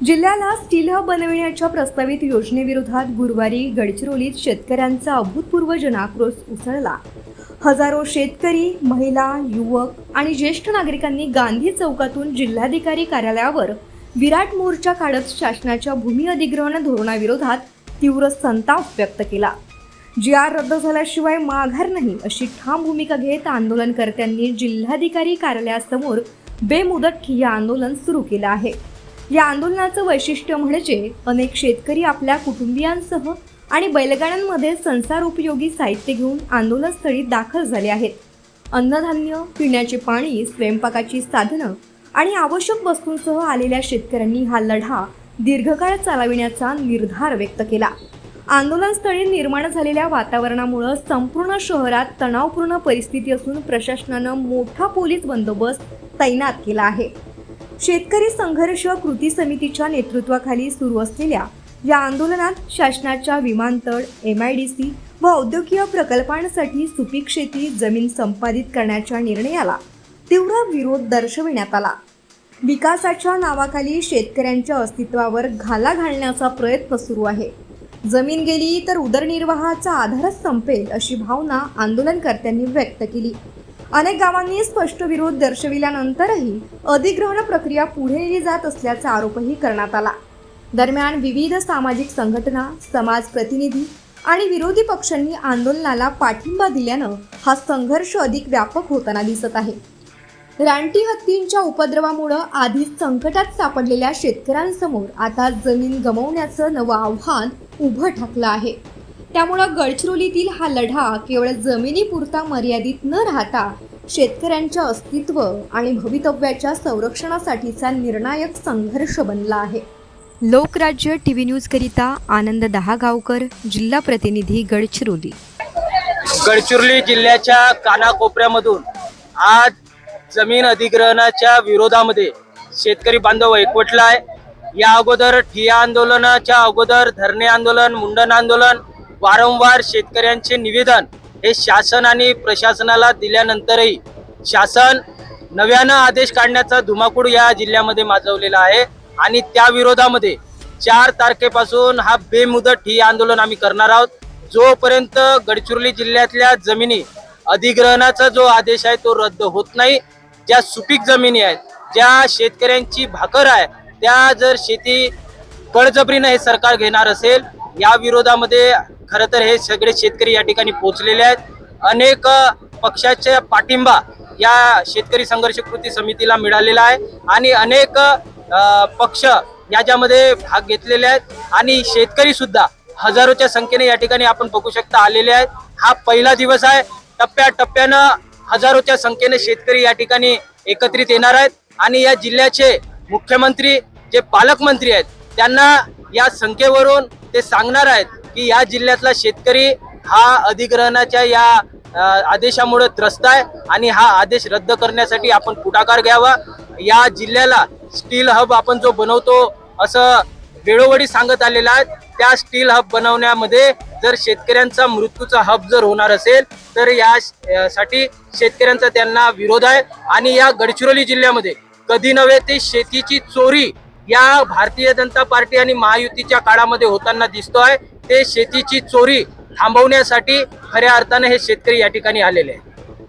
जिल्ह्याला steel hub बनविण्याच्या प्रस्तावित योजनेविरोधात गुरुवारी गडचिरोलीत शेतकऱ्यांचा अभूतपूर्व जनाक्रोश उसळला। हजारो शेतकरी, महिला, युवक आणि ज्येष्ठ नागरिकांनी गांधी चौकातून जिल्हाधिकारी कार्यालयावर विराट मोर्चा काढत शासनाच्या भूमी अधिग्रहण धोरणाविरोधात तीव्र संताप व्यक्त केला। जी.आर. रद्द झाल्याशिवाय माघार नाही अशी ठाम भूमिका घेत आंदोलनकर्त्यांनी जिल्हाधिकारी कार्यालयासमोर बेमुदत ठिय्या आंदोलन सुरू केलं आहे। या आंदोलनाचं वैशिष्ट्य म्हणजे अनेक शेतकरी आपल्या कुटुंबियांसह आणि बैलगाड्यांमध्ये संसारोपयोगी साहित्य घेऊन आंदोलनस्थळी दाखल झाले आहेत। अन्नधान्य, पिण्याचे पाणी, स्वयंपाकाची साधनं आणि आवश्यक वस्तूंसह आलेल्या शेतकऱ्यांनी हा लढा दीर्घकाळ चालविण्याचा निर्धार व्यक्त केला। आंदोलनस्थळी निर्माण झालेल्या वातावरणामुळे संपूर्ण शहरात तणावपूर्ण परिस्थिती असून प्रशासनानं मोठा पोलीस बंदोबस्त तैनात केला आहे। शेतकरी संघर्ष कृती समितीच्या नेतृत्वाखाली सुरू असलेल्या या आंदोलनात शासनाच्या विमानतळ, MIDC व औद्योगिक प्रकल्पांसाठी सुपीक शेती जमीन संपादित करण्याच्या निर्णयाला तीव्र विरोध दर्शविण्यात आला। विकासाच्या नावाखाली शेतकऱ्यांच्या अस्तित्वावर घाला घालण्याचा प्रयत्न सुरू आहे। जमीन गेली तर उदरनिर्वाहाचा आधारच संपेल अशी भावना आंदोलनकर्त्यांनी व्यक्त केली। अनेक गावांनी स्पष्ट विरोध दर्शविल्यानंतरही अधिग्रहण प्रक्रिया पुढे नेली जात असल्याचा आरोपही करण्यात आला। दरम्यान विविध सामाजिक संघटना, समाज प्रतिनिधी आणि विरोधी पक्षांनी आंदोलनाला पाठिंबा दिल्यानं हा संघर्ष अधिक व्यापक होताना दिसत आहे। रानटी हत्तींच्या उपद्रवामुळे आधीच संकटात सापडलेल्या शेतकऱ्यांसमोर आता जमीन गमावण्याचं नवं आव्हान उभं ठाकलं आहे। त्यामुळे गडचिरोलीतील हा लढा केवळ जमिनीपुरता मर्यादित न राहता शेतकऱ्यांच्या अस्तित्व आणि भवितव्याच्या संरक्षणासाठीचा निर्णायक संघर्ष बनला आहे। लोकराज्य टीव्ही न्यूज करिता आनंद दहागावकर, जिल्हा प्रतिनिधी, गडचिरोली। गडचिरोली जिल्ह्याच्या कानाकोपऱ्यामधून आज जमीन अधिग्रहणाच्या विरोधामध्ये शेतकरी बांधव एकवटला आहे। या अगोदर ठिय्या आंदोलनाच्या अगोदर धरणे आंदोलन, मुंडन आंदोलन, वारंवार शेतकऱ्यांचे निवेदन हे शासन आणि प्रशासनाला दिल्यानंतरही शासन नव्यानं आदेश काढण्याचा धुमाकूळ या जिल्ह्यामध्ये माजवलेला आहे आणि त्या विरोधामध्ये 4 तारखेपासून हा बेमुदत ठिय्या आंदोलन आम्ही करणार आहोत। जोपर्यंत गडचिरोली जिल्ह्यातल्या जमिनी अधिग्रहणाचा जो आदेश आहे तो रद्द होत नाही, ज्या सुपीक जमिनी आहेत, ज्या शेतकऱ्यांची भाकर आहे, त्या जर शेती बळजबरीने हे सरकार घेणार असेल, या विरोधामध्ये खरं तर हे सगळे शेतकरी या ठिकाणी पोहोचलेले आहेत। अनेक पक्षाचा पाठिंबा या शेतकरी संघर्ष कृती समितीला मिळालेला आहे आणि अनेक पक्ष याच्यामध्ये भाग घेतलेले आहेत आणि शेतकरी सुद्धा हजारोच्या संख्येने या ठिकाणी आपण बघू शकता आलेले आहेत। हा पहिला दिवस आहे। टप्प्याटप्प्यानं हजारोच्या संख्येने शेतकरी या ठिकाणी एकत्रित येणार आहेत आणि या जिल्ह्याचे मुख्यमंत्री, जे पालकमंत्री आहेत, त्यांना या संख्येवरून ते सांगणार आहेत की या जिल्ह्यातला शेतकरी हा अधिग्रहणाच्या या आदेशामुळे त्रस्त आहे आणि हा आदेश रद्द करण्यासाठी आपण पुढाकार घ्यावा। या जिल्ह्याला स्टील हब आपण जो बनवतो असं वेळोवेळी सांगत आलेला आहे, त्या स्टील हब बनवण्यामध्ये जर शेतकऱ्यांचा मृत्यूचा हब जर होणार असेल तर यासाठी शेतकऱ्यांचा त्यांना विरोध आहे आणि या गडचिरोली जिल्ह्यामध्ये कधी नव्हे ते शेतीची चोरी या भारतीय जनता पार्टी आणि महायुतीच्या काळामध्ये होताना दिसतोय। ते शेतीची चोरी थांबवण्यासाठी खऱ्या अर्थाने हे शेतकरी या ठिकाणी आलेले आहेत।